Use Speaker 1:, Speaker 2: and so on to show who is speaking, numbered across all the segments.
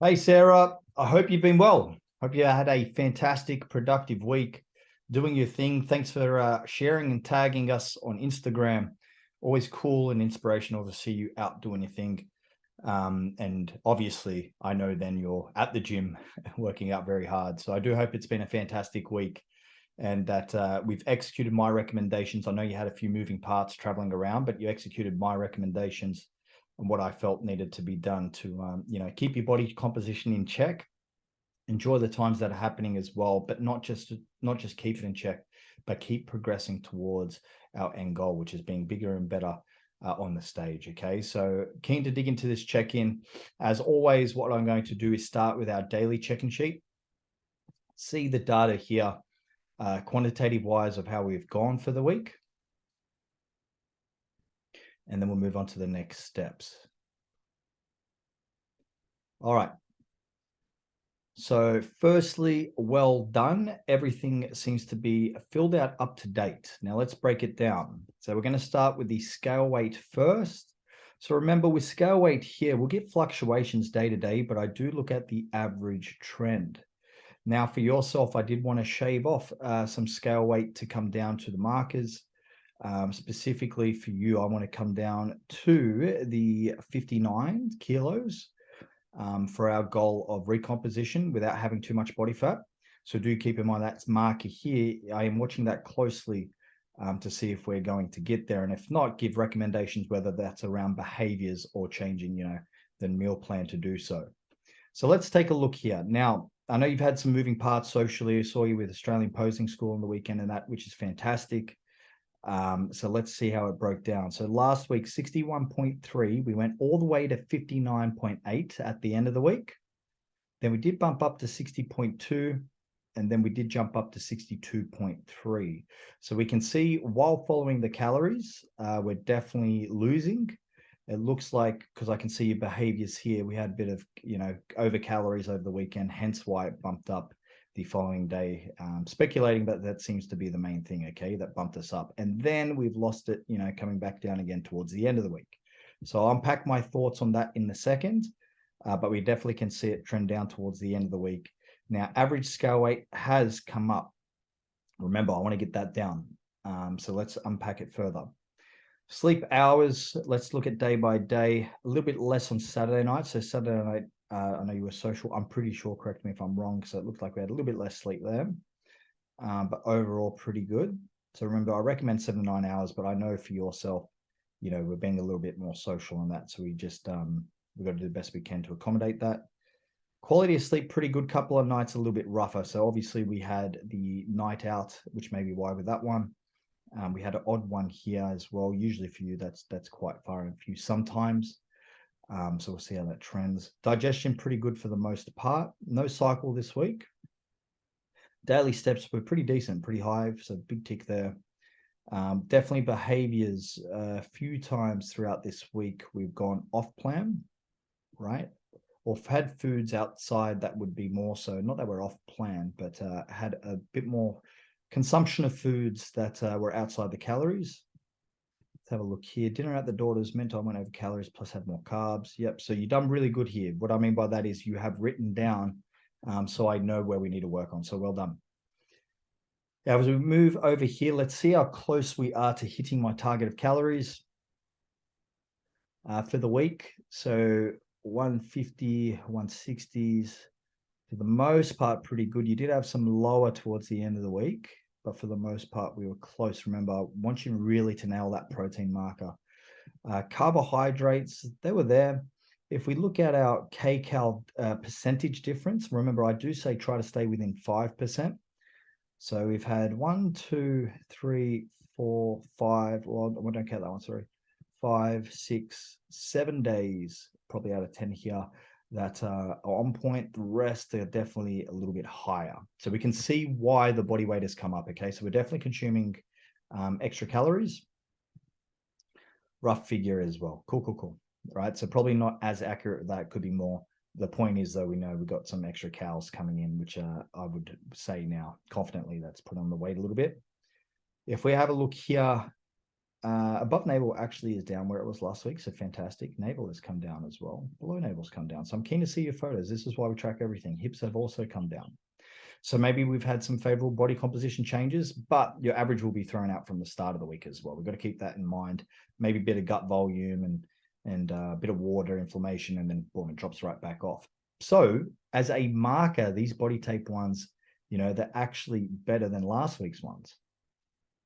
Speaker 1: Hey, Sarah. I hope you've been well. Hope you had a fantastic, productive week doing your thing. Thanks for sharing and tagging us on Instagram. Always cool and inspirational to see you out doing your thing. And obviously, I know then you're at the gym working out very hard. So I do hope it's been a fantastic week and that we've executed my recommendations. I know you had a few moving parts traveling around, but you executed my recommendations and what I felt needed to be done to, keep your body composition in check. Enjoy the times that are happening as well, but not just keep it in check, but keep progressing towards our end goal, which is being bigger and better on the stage. Okay, so keen to dig into this check-in. As always, what I'm going to do is start with our daily check-in sheet. See the data here, quantitative wise of how we've gone for the week. And then we'll move on to the next steps. All right. So firstly, well done. Everything seems to be filled out up to date. Now let's break it down. So we're going to start with the scale weight first. So remember with scale weight here, we'll get fluctuations day to day, but I do look at the average trend. Now for yourself, I did want to shave off some scale weight to come down to the markers. Specifically for you, I want to come down to the 59 kilos for our goal of recomposition without having too much body fat. So do keep in mind that marker here. I am watching that closely to see if we're going to get there. And if not, give recommendations, whether that's around behaviors or changing, the meal plan to do so. So let's take a look here. Now, I know you've had some moving parts socially. I saw you with Australian Posing School on the weekend and that, which is fantastic. So let's see how it broke down. So last week, 61.3, we went all the way to 59.8 at the end of the week. Then we did bump up to 60.2, and then we did jump up to 62.3. So we can see while following the calories, we're definitely losing. It looks like, because I can see your behaviors here, we had a bit of, over calories over the weekend, hence why it bumped up the following day, speculating, but that seems to be the main thing, okay, that bumped us up. And then we've lost it, coming back down again towards the end of the week. So I'll unpack my thoughts on that in a second, but we definitely can see it trend down towards the end of the week. Now, average scale weight has come up. Remember, I want to get that down. So let's unpack it further. Sleep hours, let's look at day by day. A little bit less on Saturday night. So Saturday night, I know you were social. I'm pretty sure, correct me if I'm wrong. So it looked like we had a little bit less sleep there. But overall, pretty good. So remember, I recommend 7 to 9 hours, but I know for yourself, we're being a little bit more social on that. So we just, we've got to do the best we can to accommodate that. Quality of sleep, pretty good. Couple of nights, a little bit rougher. So obviously we had the night out, which may be why with that one. We had an odd one here as well. Usually for you, that's quite far and few sometimes. So we'll see how that trends. Digestion, pretty good for the most part. No cycle this week. Daily steps were pretty decent, pretty high. So big tick there. Definitely behaviors. A few times throughout this week, we've gone off plan, right? Or had foods outside that would be more so, not that we're off plan, but had a bit more consumption of foods that were outside the calories. Let's have a look here. Dinner at the daughter's meant I went over calories plus had more carbs. Yep. So you've done really good here. What I mean by that is you have written down so I know where we need to work on. So well done. Now, as we move over here, let's see how close we are to hitting my target of calories for the week. So 150, 160s. For the most part, pretty good. You did have some lower towards the end of the week, but for the most part, we were close. Remember, I want you really to nail that protein marker. Carbohydrates, they were there. If we look at our kcal percentage difference, remember, I do say try to stay within 5%. So we've had 1, 2, 3, 4, 5. Well, I don't count that one, sorry. 5, 6, 7 days, probably out of 10 here, that are on point. The rest are definitely a little bit higher. So we can see why the body weight has come up, okay? So we're definitely consuming extra calories. Rough figure as well. Cool. Right, so probably not as accurate. That could be more. The point is, though, we know we've got some extra cows coming in, which I would say now confidently that's put on the weight a little bit. If we have a look here, Above navel actually is down where it was last week, so fantastic. Navel has come down as well. Below navel's come down. So I'm keen to see your photos. This is why we track everything. Hips have also come down. So maybe we've had some favorable body composition changes, but your average will be thrown out from the start of the week as well. We've got to keep that in mind. Maybe a bit of gut volume and a bit of water inflammation, and then boom, it drops right back off. So as a marker, these body tape ones, they're actually better than last week's ones.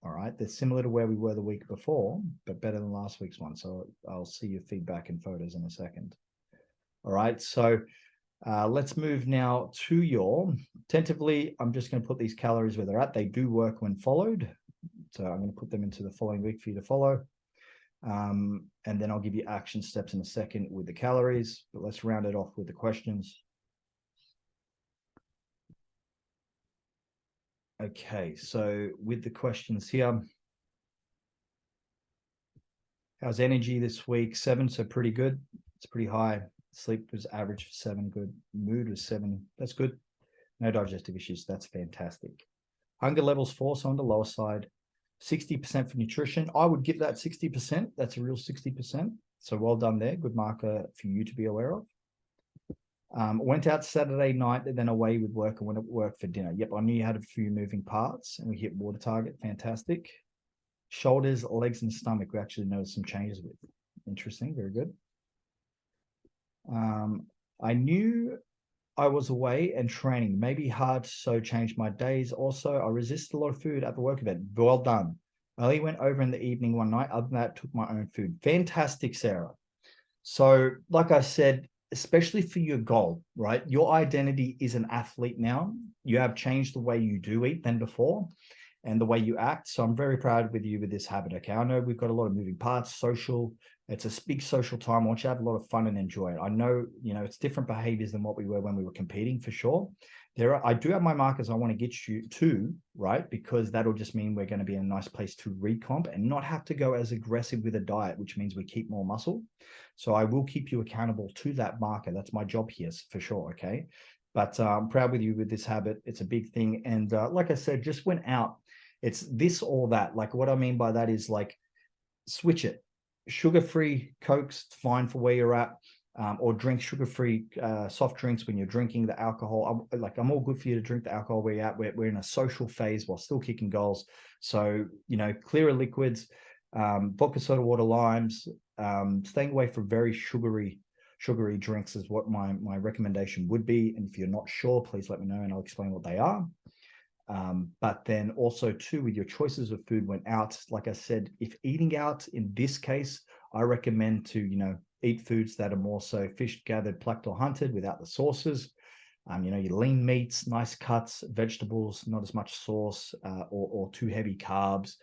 Speaker 1: All right, they're similar to where we were the week before, but better than last week's one. So I'll see your feedback and photos in a second. All right, so let's move now to your, tentatively, I'm just going to put these calories where they're at. They do work when followed. So I'm going to put them into the following week for you to follow. And then I'll give you action steps in a second with the calories, but let's round it off with the questions. Okay, so with the questions here, how's energy this week? 7, so pretty good. It's pretty high. Sleep was average for 7, good. Mood was 7, that's good. No digestive issues, that's fantastic. Hunger levels 4, so on the lower side. 60% for nutrition. I would give that 60%. That's a real 60%. So well done there. Good marker for you to be aware of. Went out Saturday night and then away with work and went at work for dinner. Yep, I knew you had a few moving parts and we hit water target. Fantastic. Shoulders, legs, and stomach, we actually noticed some changes with. Interesting, very good. I knew I was away and training, maybe hard, so changed my days. Also, I resisted a lot of food at the work event. Well done. I only went over in the evening one night. Other than that, took my own food. Fantastic, Sarah. So, like I said, especially for your goal, right? Your identity is an athlete now. You have changed the way you do eat than before and the way you act. So I'm very proud with you with this habit. Okay. I know we've got a lot of moving parts, social. It's a big social time. I want you to have a lot of fun and enjoy it. I know, it's different behaviors than what we were when we were competing for sure. I do have my markers I want to get you to, right? Because that'll just mean we're going to be in a nice place to recomp and not have to go as aggressive with a diet, which means we keep more muscle. So I will keep you accountable to that marker. That's my job here for sure. Okay. But I'm proud with you with this habit. It's a big thing. And like I said, just went out. It's this or that. Like what I mean by that is like switch it. Sugar-free Cokes, fine for where you're at. Or drink sugar-free soft drinks when you're drinking the alcohol. I'm all good for you to drink the alcohol where you're at. We're in a social phase while still kicking goals. So, clearer liquids, vodka, soda, water, limes, staying away from very sugary drinks is what my recommendation would be. And if you're not sure, please let me know and I'll explain what they are. But then also too, with your choices of food when out, like I said, if eating out in this case, I recommend to, eat foods that are more so fished, gathered, plucked or hunted without the sauces. Your lean meats, nice cuts, vegetables, not as much sauce or too heavy carbs.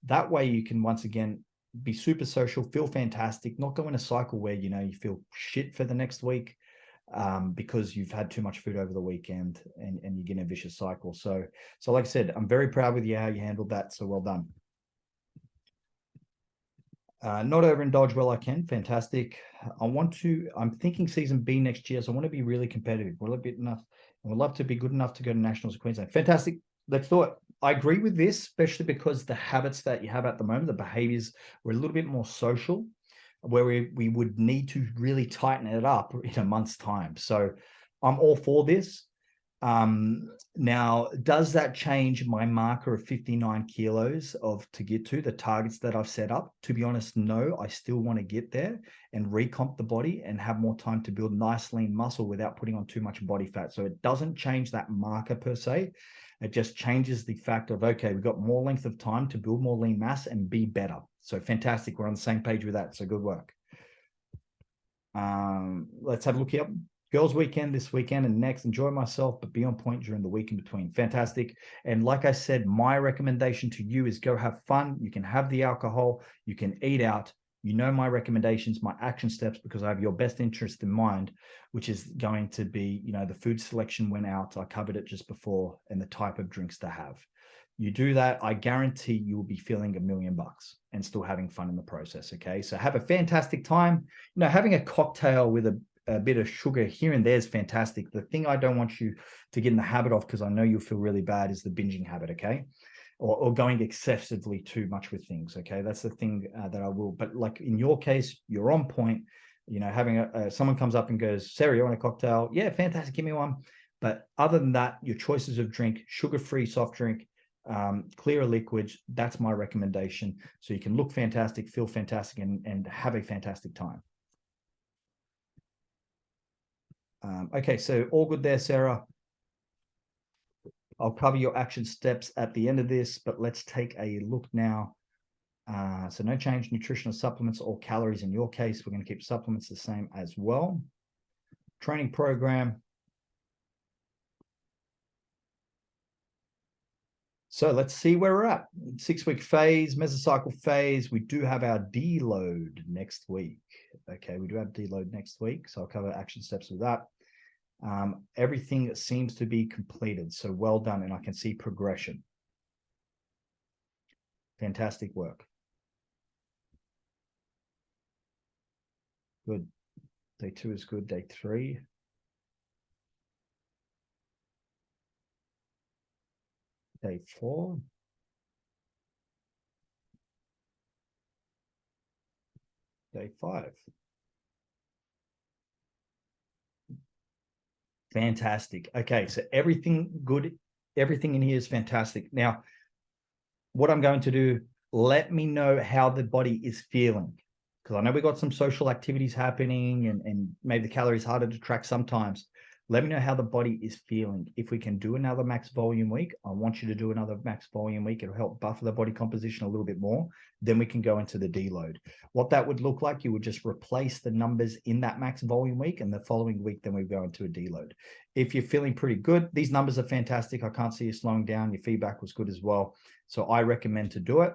Speaker 1: That way you can once again be super social, feel fantastic, not go in a cycle where, you feel shit for the next week because you've had too much food over the weekend and you get in a vicious cycle. So like I said, I'm very proud with you how you handled that. So well done. Not overindulge well I can. Fantastic. I'm thinking season B next year. So I want to be really competitive. Will it be enough? I would love to be good enough to go to Nationals of Queensland. Fantastic. Let's do it. I agree with this, especially because the habits that you have at the moment, the behaviors were a little bit more social, where we would need to really tighten it up in a month's time. So I'm all for this. Now, does that change my marker of 59 kilos to get to the targets that I've set up? To be honest, no, I still want to get there and recomp the body and have more time to build nice lean muscle without putting on too much body fat. So it doesn't change that marker per se. It just changes the fact of, okay, we've got more length of time to build more lean mass and be better. So fantastic. We're on the same page with that. So good work. Let's have a look here. Girls weekend this weekend and next. Enjoy myself, but be on point during the week in between. Fantastic. And like I said, my recommendation to you is go have fun. You can have the alcohol. You can eat out. My recommendations, my action steps, because I have your best interest in mind, which is going to be, the food selection went out. I covered it just before, and the type of drinks to have. You do that, I guarantee you will be feeling $1 million and still having fun in the process. Okay. So have a fantastic time. Having a cocktail with a bit of sugar here and there is fantastic. The thing I don't want you to get in the habit of, because I know you'll feel really bad, is the binging habit. Okay. or going excessively too much with things. Okay, that's the thing that I will. But like in your case, you're on point. You know, having someone comes up and goes, "Sarah, you want a cocktail?" Yeah, fantastic. Give me one. But other than that, your choices of drink, sugar-free soft drink, clear liquids, that's my recommendation. So you can look fantastic, feel fantastic, and have a fantastic time. Okay, so all good there, Sarah. I'll cover your action steps at the end of this, but let's take a look now. So no change, nutritional supplements or calories in your case. We're going to keep supplements the same as well. Training program. So let's see where we're at. 6-week phase, mesocycle phase. We do have our deload next week. Okay, we do have deload next week. So I'll cover action steps with that. Everything seems to be completed. So well done. And I can see progression. Fantastic work. Good. Day 2 is good. Day 3. Day 4. Day 5. Fantastic. Okay, so everything good. Everything in here is fantastic. Now, what I'm going to do, let me know how the body is feeling. Because I know we've got some social activities happening and maybe the calories harder to track sometimes. Let me know how the body is feeling. If we can do another max volume week, I want you to do another max volume week. It'll help buffer the body composition a little bit more. Then we can go into the deload. What that would look like, you would just replace the numbers in that max volume week, and the following week, then we go into a deload. If you're feeling pretty good, these numbers are fantastic. I can't see you slowing down. Your feedback was good as well. So I recommend to do it.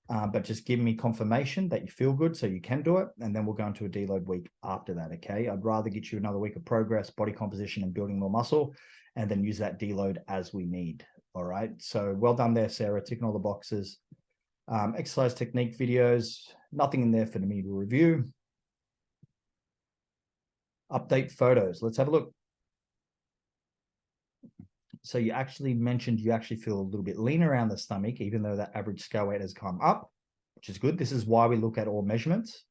Speaker 1: But just give me confirmation that you feel good so you can do it, and then we'll go into a deload week after that, okay? I'd rather get you another week of progress, body composition, and building more muscle, and then use that deload as we need, all right? So well done there, Sarah, ticking all the boxes. Exercise technique videos, nothing in there for me to review. Update photos, let's have a look. So you actually mentioned you actually feel a little bit lean around the stomach, even though that average scale weight has come up, which is good. This is why we look at all measurements.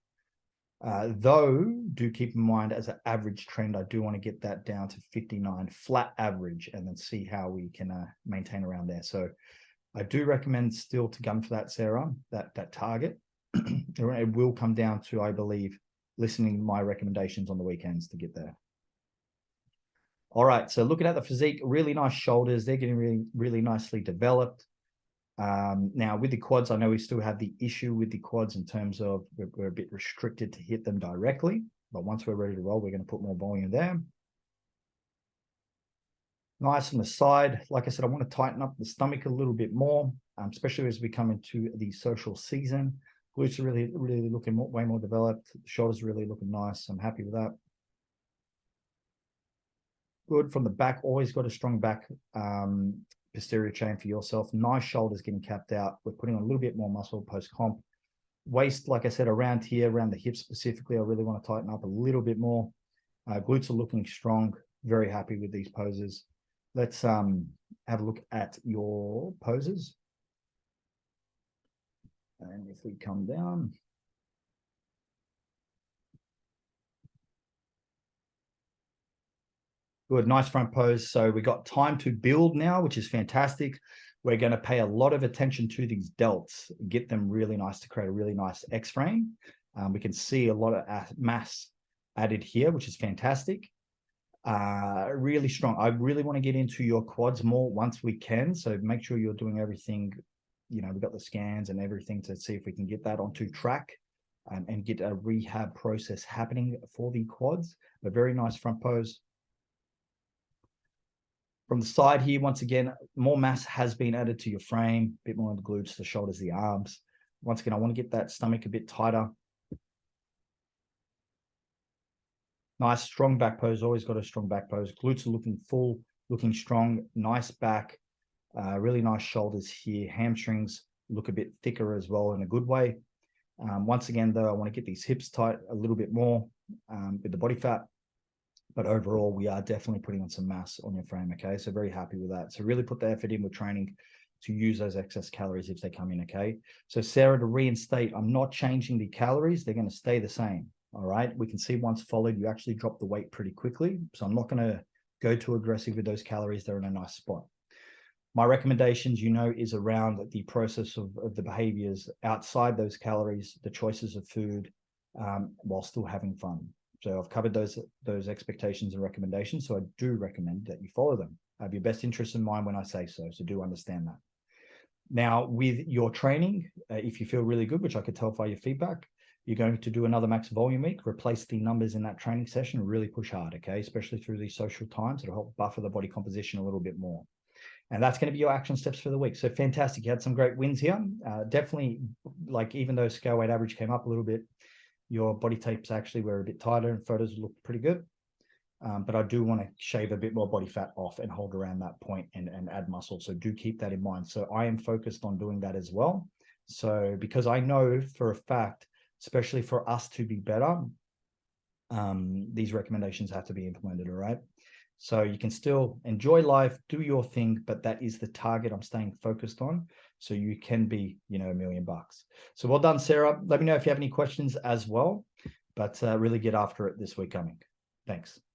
Speaker 1: Though, do keep in mind as an average trend, I do want to get that down to 59 flat average and then see how we can maintain around there. So I do recommend still to gun for that, Sarah, that target. It will come down to, I believe, listening to my recommendations on the weekends to get there. All right, so looking at the physique, really nice shoulders. They're getting really, really nicely developed. Now, with the quads, I know we still have the issue with the quads in terms of we're a bit restricted to hit them directly. But once we're ready to roll, we're going to put more volume there. Nice on the side. Like I said, I want to tighten up the stomach a little bit more, especially as we come into the social season. Glutes are really, really looking way more developed. The shoulders are really looking nice. I'm happy with that. Good from the back, always got a strong back posterior chain for yourself. Nice shoulders getting capped out. We're putting on a little bit more muscle post-comp. Waist, like I said, around here, around the hips specifically, I really want to tighten up a little bit more. Glutes are looking strong. Very happy with these poses. Let's have a look at your poses. And if we come down, good, nice front pose. So we got time to build now, which is fantastic. We're going to pay a lot of attention to these delts, get them really nice to create a really nice X-frame. We can see a lot of mass added here, which is fantastic. Really strong. I really want to get into your quads more once we can. So make sure you're doing everything. You know, we've got the scans and everything to see if we can get that onto track and get a rehab process happening for the quads. A very nice front pose. From the side here, once again, more mass has been added to your frame, a bit more on the glutes, the shoulders, the arms. Once again, I want to get that stomach a bit tighter. Nice, strong back pose, always got a strong back pose. Glutes are looking full, looking strong, nice back, really nice shoulders here. Hamstrings look a bit thicker as well in a good way. Once again, though, I want to get these hips tight a little bit more with the body fat. But overall, we are definitely putting on some mass on your frame, okay? So very happy with that. So really put the effort in with training to use those excess calories if they come in, okay? So Sarah, to reinstate, I'm not changing the calories. They're going to stay the same, all right? We can see once followed, you actually drop the weight pretty quickly. So I'm not going to go too aggressive with those calories. They're in a nice spot. My recommendations, is around the process of the behaviors outside those calories, the choices of food, while still having fun. So I've covered those expectations and recommendations. So I do recommend that you follow them. I have your best interest in mind when I say so. So do understand that. Now, with your training, if you feel really good, which I could tell by your feedback, you're going to do another max volume week, replace the numbers in that training session, really push hard, okay? Especially through these social times, it'll help buffer the body composition a little bit more. And that's going to be your action steps for the week. So fantastic. You had some great wins here. Definitely, like, even though scale weight average came up a little bit, your body tapes actually were a bit tighter and photos looked pretty good. But I do want to shave a bit more body fat off and hold around that point and add muscle. So do keep that in mind. So I am focused on doing that as well. So because I know for a fact, especially for us to be better, these recommendations have to be implemented, all right? So you can still enjoy life, do your thing, but that is the target I'm staying focused on. So you can be, $1 million. So well done, Sarah. Let me know if you have any questions as well, but really get after it this week coming. Thanks.